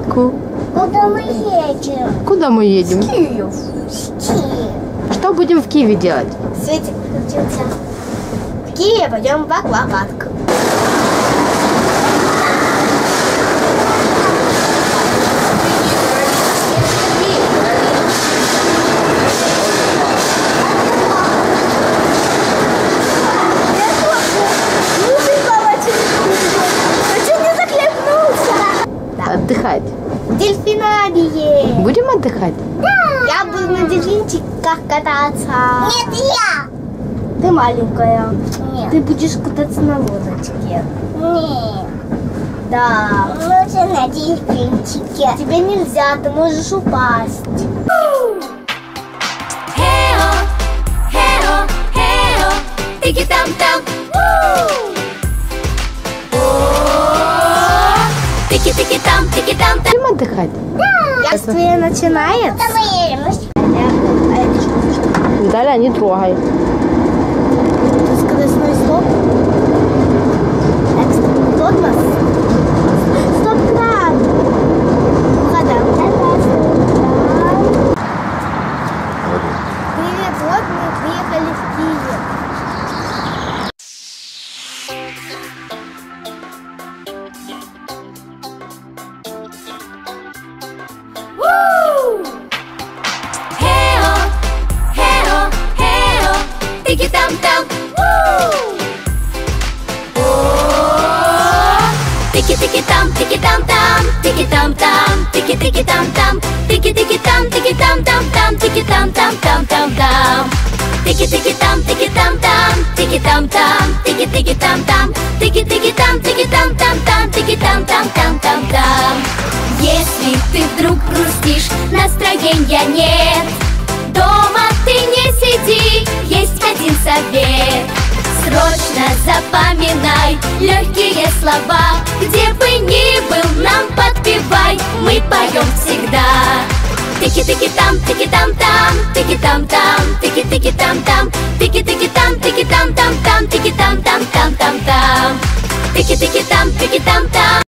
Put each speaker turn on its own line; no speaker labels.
Ку-ку.
Куда мы едем?
Куда мы едем?
Киев. Киев.
Что будем в Киеве делать?
Светик включился. В Киеве пойдем в аквапарк.
Отдыхать.
В дельфинарии.
Будем отдыхать?
Да. Я буду на дельфинчиках кататься. Нет, я. Ты маленькая. Нет. Ты будешь кататься на лодочке. Нет. Да. Лучше на дельфинчике. Тебе нельзя, ты можешь упасть.
Хео, хео, хео, тики-там-там. Тики-тики-там, тики-там-там.
Будем отдыхать?
Да. Шествие начинается.
Далее не трогай.
Скоростной стоп. Экстренный тормоз. Стоп-кран. Угадал. Привет, вот мы приехали в Киев.
Хео, хео, хео, тики-там-там. Тики-тики-там, тики-там-там, тики-там-там, тики-тики-там-там, тики-тики-там, тики-там-там-там, тики-там-там-там-там-там. Тики-тики-там, тики-там-там, тики-там-там, тики-тики-там-там, тики-тики-там, тики-там-там-там, тики-там-там-там-там-там. Если ты вдруг грустишь, настроения нет, дома ты не сиди, есть один совет. Срочно запоминай легкие слова, где бы ни был, нам подпевай, мы поем всегда. Тики-тики-там, тики-там-там, тики-там-там, тики-тики-там-там, тики-тики-там, тики-там-там-там, тики-там-там-там-там-там. Тики-тики-там, тики-там-там.